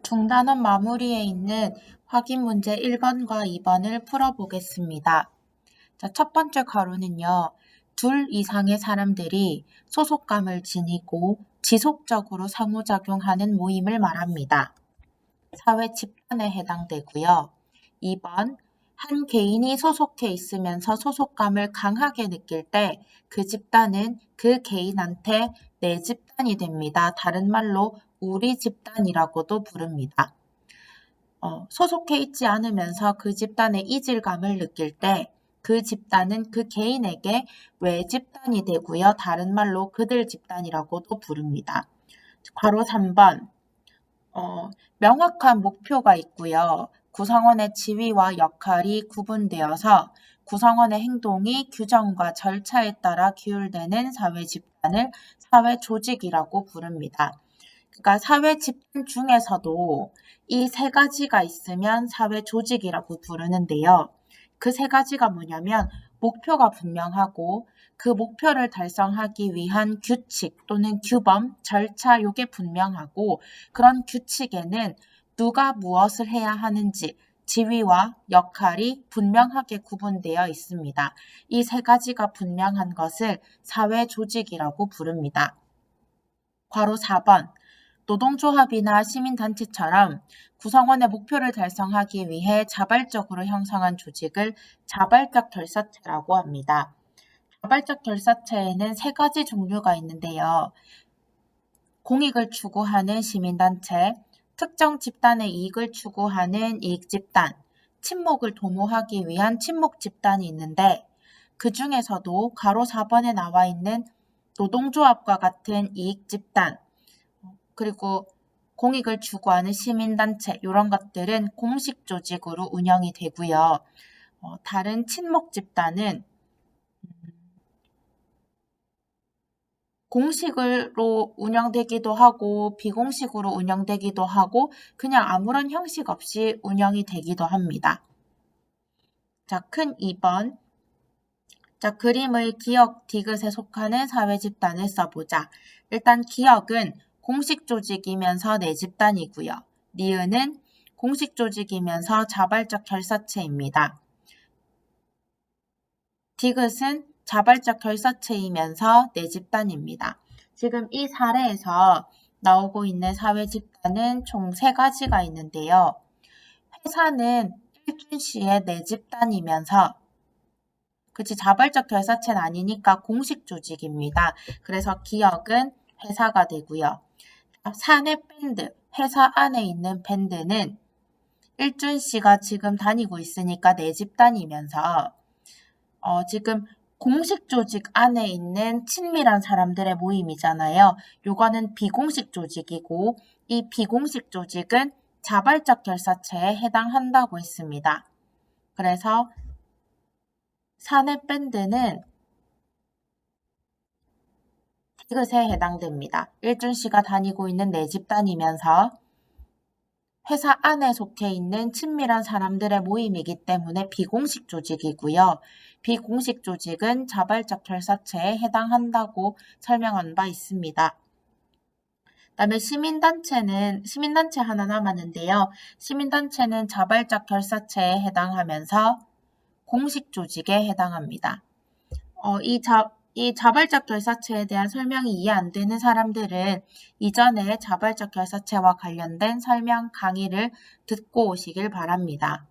중단원 마무리에 있는 확인 문제 1번과 2번을 풀어보겠습니다. 자, 첫 번째 가로는요. 둘 이상의 사람들이 소속감을 지니고 지속적으로 상호작용하는 모임을 말합니다. 사회 집단에 해당되고요. 2번, 한 개인이 소속해 있으면서 소속감을 강하게 느낄 때 그 집단은 그 개인한테 내 집단이 됩니다. 다른 말로 우리 집단이라고도 부릅니다. 소속해 있지 않으면서 그 집단의 이질감을 느낄 때 그 집단은 그 개인에게 외 집단이 되고요. 다른 말로 그들 집단이라고도 부릅니다. 괄호 3번, 명확한 목표가 있고요. 구성원의 지위와 역할이 구분되어서 구성원의 행동이 규정과 절차에 따라 규율되는 사회 집단을 사회 조직이라고 부릅니다. 그러니까 사회 집단 중에서도 이 세 가지가 있으면 사회 조직이라고 부르는데요. 그 세 가지가 뭐냐면 목표가 분명하고 그 목표를 달성하기 위한 규칙 또는 규범, 절차 요게 분명하고 그런 규칙에는 누가 무엇을 해야 하는지 지위와 역할이 분명하게 구분되어 있습니다. 이 세 가지가 분명한 것을 사회 조직이라고 부릅니다. 괄호 4번, 노동조합이나 시민단체처럼 구성원의 목표를 달성하기 위해 자발적으로 형성한 조직을 자발적 결사체라고 합니다. 자발적 결사체에는 세 가지 종류가 있는데요. 공익을 추구하는 시민단체, 특정 집단의 이익을 추구하는 이익집단, 친목을 도모하기 위한 친목집단이 있는데 그 중에서도 괄호 4번에 나와 있는 노동조합과 같은 이익집단, 그리고 공익을 추구하는 시민단체 이런 것들은 공식 조직으로 운영이 되고요. 다른 친목 집단은 공식으로 운영되기도 하고 비공식으로 운영되기도 하고 그냥 아무런 형식 없이 운영이 되기도 합니다. 자, 큰 2번. 자, 그림의 기역 디귿에 속하는 사회 집단을 써보자. 일단 기역은 공식 조직이면서 내 집단이고요. 니은은 공식 조직이면서 자발적 결사체입니다. 디귿은 자발적 결사체이면서 내 집단입니다. 지금 이 사례에서 나오고 있는 사회 집단은 총 3가지가 있는데요. 회사는 일준시의 내 집단이면서 그치, 자발적 결사체는 아니니까 공식 조직입니다. 그래서 기역은 회사가 되고요. 사내 밴드, 회사 안에 있는 밴드는 일준 씨가 지금 다니고 있으니까 내 집단이면서 지금 공식 조직 안에 있는 친밀한 사람들의 모임이잖아요. 요거는 비공식 조직이고 이 비공식 조직은 자발적 결사체에 해당한다고 했습니다. 그래서 사내 밴드는 디귿에 해당됩니다. 일준 씨가 다니고 있는 내 집단이면서 회사 안에 속해 있는 친밀한 사람들의 모임이기 때문에 비공식 조직이고요. 비공식 조직은 자발적 결사체에 해당한다고 설명한 바 있습니다. 그다음에 시민단체 하나 남았는데요. 시민단체는 자발적 결사체에 해당하면서 공식 조직에 해당합니다. 이 자발적 결사체에 대한 설명이 이해 안 되는 사람들은 이전에 자발적 결사체와 관련된 설명 강의를 듣고 오시길 바랍니다.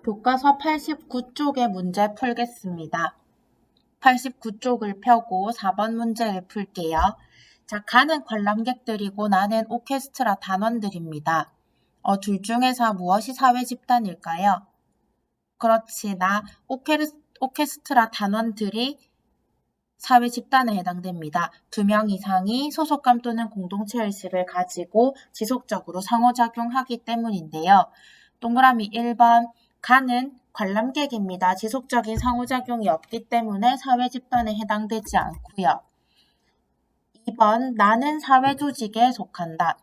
교과서 89쪽의 문제 풀겠습니다. 89쪽을 펴고 4번 문제를 풀게요. 자, 가는 관람객들이고 나는 오케스트라 단원들입니다. 둘 중에서 무엇이 사회 집단일까요? 그렇지, 오케스트라 단원들이 사회 집단에 해당됩니다. 2명 이상이 소속감 또는 공동체 의식을 가지고 지속적으로 상호작용하기 때문인데요. 동그라미 1번, 가는 관람객입니다. 지속적인 상호작용이 없기 때문에 사회 집단에 해당되지 않고요. 2번, 나는 사회 조직에 속한다.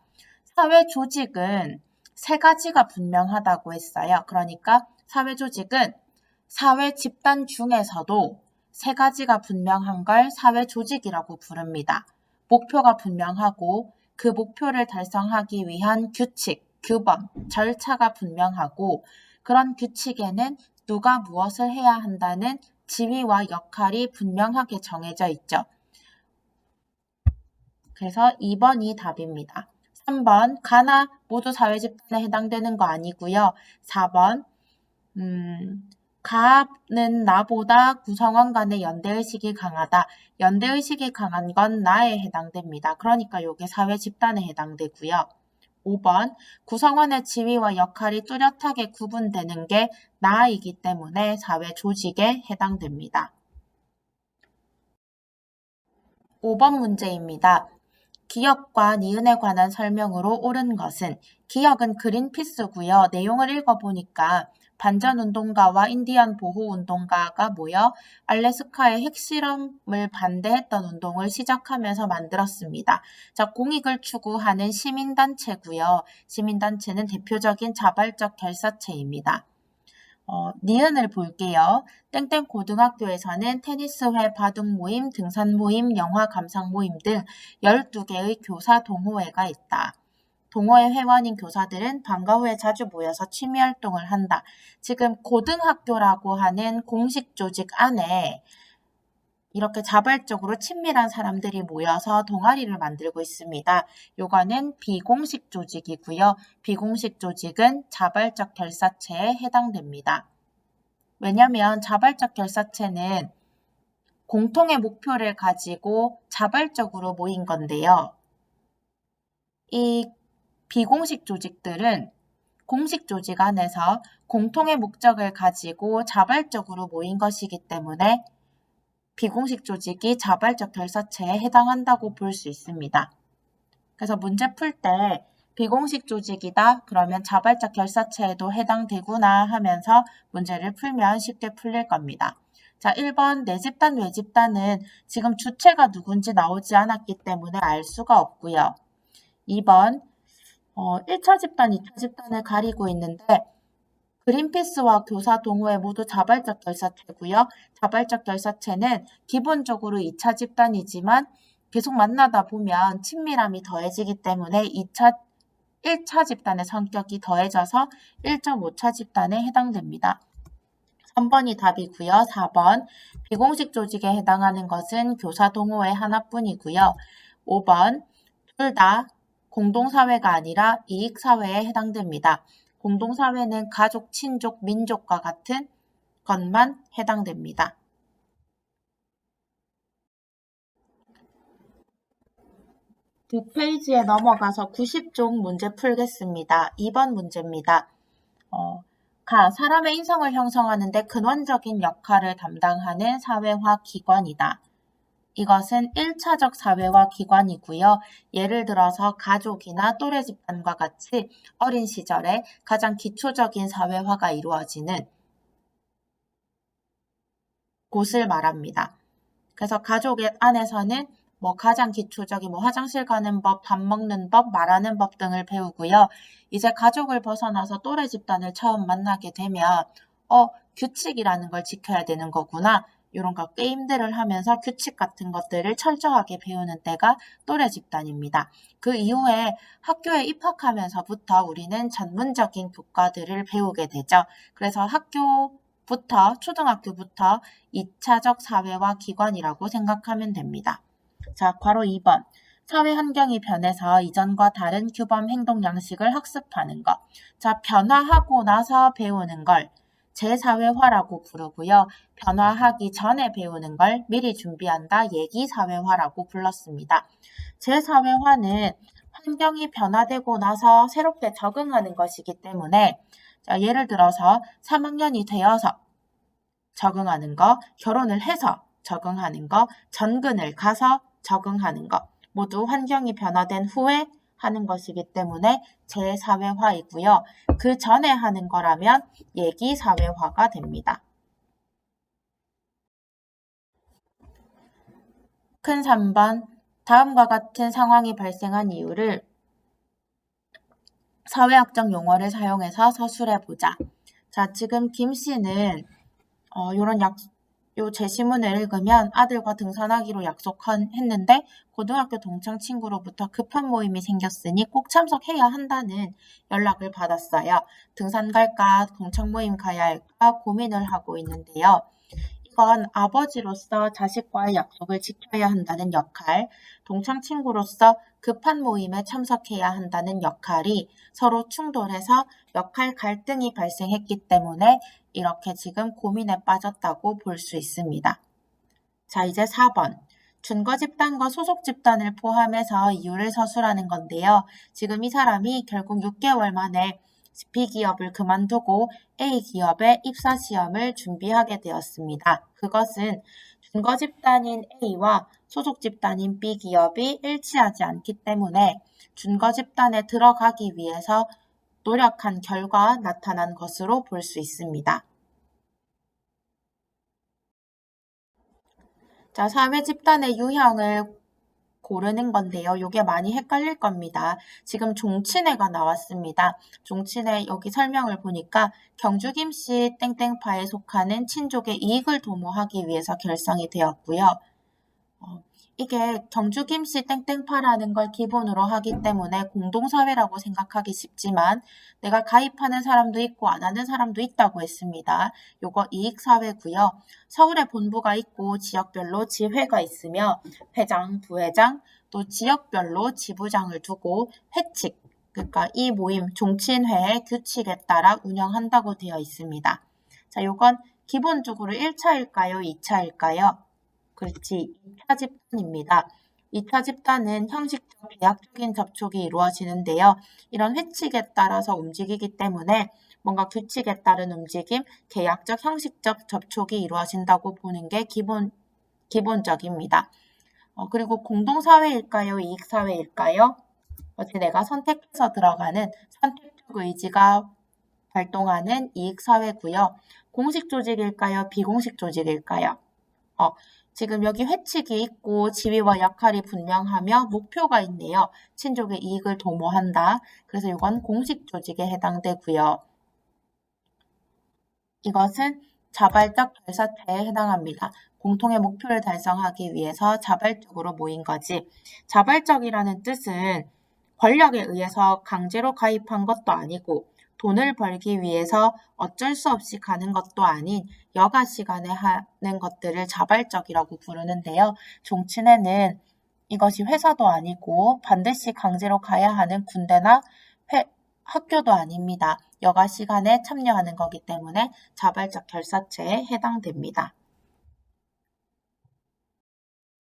사회 조직은 3가지가 분명하다고 했어요. 그러니까 사회 조직은 사회 집단 중에서도 세 가지가 분명한 걸 사회 조직이라고 부릅니다. 목표가 분명하고 그 목표를 달성하기 위한 규칙, 규범, 절차가 분명하고 그런 규칙에는 누가 무엇을 해야 한다는 지위와 역할이 분명하게 정해져 있죠. 그래서 2번이 답입니다. 3번 가나 모두 사회집단에 해당되는 거 아니고요. 4번 가는 나보다 구성원 간의 연대의식이 강하다. 연대의식이 강한 건 나에 해당됩니다. 그러니까 이게 사회집단에 해당되고요. 5번 구성원의 지위와 역할이 뚜렷하게 구분되는 게 나이기 때문에 사회조직에 해당됩니다. 5번 문제입니다. 기역과 니은에 관한 설명으로 옳은 것은 기역은 그린피스고요. 내용을 읽어보니까 반전운동가와 인디언 보호운동가가 모여 알래스카의 핵실험을 반대했던 운동을 시작하면서 만들었습니다. 자, 공익을 추구하는 시민단체고요. 시민단체는 대표적인 자발적 결사체입니다. 니은을 볼게요. 땡땡 고등학교에서는 테니스회, 바둑 모임, 등산 모임, 영화 감상 모임 등 12개의 교사 동호회가 있다. 동호회 회원인 교사들은 방과 후에 자주 모여서 취미 활동을 한다. 지금 고등학교라고 하는 공식 조직 안에 이렇게 자발적으로 친밀한 사람들이 모여서 동아리를 만들고 있습니다. 요거는 비공식 조직이고요. 비공식 조직은 자발적 결사체에 해당됩니다. 왜냐하면 자발적 결사체는 공통의 목표를 가지고 자발적으로 모인 건데요. 이 비공식 조직들은 공식 조직 안에서 공통의 목적을 가지고 자발적으로 모인 것이기 때문에 비공식 조직이 자발적 결사체에 해당한다고 볼 수 있습니다. 그래서 문제 풀 때 비공식 조직이다 그러면 자발적 결사체에도 해당되구나 하면서 문제를 풀면 쉽게 풀릴 겁니다. 자, 1번 내 집단 외 집단은 지금 주체가 누군지 나오지 않았기 때문에 알 수가 없고요. 2번 1차 집단, 2차 집단을 가리고 있는데 그린피스와 교사 동호회 모두 자발적 결사체고요. 자발적 결사체는 기본적으로 2차 집단이지만 계속 만나다 보면 친밀함이 더해지기 때문에 1차 집단의 성격이 더해져서 1.5차 집단에 해당됩니다. 3번이 답이고요. 4번 비공식 조직에 해당하는 것은 교사 동호회 하나뿐이고요. 5번 둘 다 공동사회가 아니라 이익사회에 해당됩니다. 공동사회는 가족, 친족, 민족과 같은 것만 해당됩니다. 뒷페이지에 넘어가서 90쪽 문제 풀겠습니다. 2번 문제입니다. 사람의 인성을 형성하는 데 근원적인 역할을 담당하는 사회화 기관이다. 이것은 1차적 사회화 기관이고요. 예를 들어서 가족이나 또래 집단과 같이 어린 시절에 가장 기초적인 사회화가 이루어지는 곳을 말합니다. 그래서 가족 안에서는 가장 기초적인 화장실 가는 법, 밥 먹는 법, 말하는 법 등을 배우고요. 이제 가족을 벗어나서 또래 집단을 처음 만나게 되면 규칙이라는 걸 지켜야 되는 거구나. 이런 거 게임들을 하면서 규칙 같은 것들을 철저하게 배우는 때가 또래 집단입니다. 그 이후에 학교에 입학하면서부터 우리는 전문적인 교과들을 배우게 되죠. 그래서 초등학교부터 2차적 사회화 기관이라고 생각하면 됩니다. 자, 괄호 2번. 사회 환경이 변해서 이전과 다른 규범 행동 양식을 학습하는 것. 자, 변화하고 나서 배우는 걸 재사회화라고 부르고요. 변화하기 전에 배우는 걸 미리 준비한다, 예기사회화라고 불렀습니다. 재사회화는 환경이 변화되고 나서 새롭게 적응하는 것이기 때문에 자, 예를 들어서 3학년이 되어서 적응하는 거, 결혼을 해서 적응하는 거, 전근을 가서 적응하는 거 모두 환경이 변화된 후에 하는 것이기 때문에 재사회화이고요. 그 전에 하는 거라면 예기사회화가 됩니다. 큰 3번 다음과 같은 상황이 발생한 이유를 사회학적 용어를 사용해서 서술해 보자. 자, 지금 김 씨는 이런 요 제시문을 읽으면 아들과 등산하기로 약속했는데 고등학교 동창 친구로부터 급한 모임이 생겼으니 꼭 참석해야 한다는 연락을 받았어요. 등산 갈까 동창 모임 가야 할까 고민을 하고 있는데요. 이건 아버지로서 자식과의 약속을 지켜야 한다는 역할, 동창 친구로서 급한 모임에 참석해야 한다는 역할이 서로 충돌해서 역할 갈등이 발생했기 때문에 이렇게 지금 고민에 빠졌다고 볼 수 있습니다. 자, 이제 4번. 준거 집단과 소속 집단을 포함해서 이유를 서술하는 건데요. 지금 이 사람이 결국 6개월 만에 B기업을 그만두고 A기업의 입사 시험을 준비하게 되었습니다. 그것은 준거 집단인 A와 소속 집단인 B기업이 일치하지 않기 때문에 준거 집단에 들어가기 위해서 노력한 결과 나타난 것으로 볼 수 있습니다. 자, 사회 집단의 유형을 고르는 건데요. 이게 많이 헷갈릴 겁니다. 지금 종친회가 나왔습니다. 종친회 여기 설명을 보니까 경주 김씨 땡땡파에 속하는 친족의 이익을 도모하기 위해서 결성이 되었고요. 이게 경주 김씨 땡땡파라는 걸 기본으로 하기 때문에 공동사회라고 생각하기 쉽지만 내가 가입하는 사람도 있고 안 하는 사람도 있다고 했습니다. 요거 이익사회고요. 서울에 본부가 있고 지역별로 지회가 있으며 회장, 부회장, 또 지역별로 지부장을 두고 회칙, 그러니까 이 모임 종친회의 규칙에 따라 운영한다고 되어 있습니다. 자, 요건 기본적으로 1차일까요? 2차일까요? 그렇지, 2차 집단입니다. 2차 집단은 형식적 계약적인 접촉이 이루어지는데요. 이런 회칙에 따라서 움직이기 때문에 뭔가 규칙에 따른 움직임, 계약적, 형식적 접촉이 이루어진다고 보는 게 기본적입니다. 그리고 공동사회일까요? 이익사회일까요? 어제 내가 선택해서 들어가는 선택적 의지가 발동하는 이익사회고요. 공식 조직일까요? 비공식 조직일까요? 지금 여기 회칙이 있고 지위와 역할이 분명하며 목표가 있네요. 친족의 이익을 도모한다. 그래서 이건 공식 조직에 해당되고요. 이것은 자발적 결사체에 해당합니다. 공통의 목표를 달성하기 위해서 자발적으로 모인 거지. 자발적이라는 뜻은 권력에 의해서 강제로 가입한 것도 아니고 돈을 벌기 위해서 어쩔 수 없이 가는 것도 아닌 여가 시간에 하는 것들을 자발적이라고 부르는데요. 종친회는 이것이 회사도 아니고 반드시 강제로 가야 하는 군대나 학교도 아닙니다. 여가 시간에 참여하는 거기 때문에 자발적 결사체에 해당됩니다.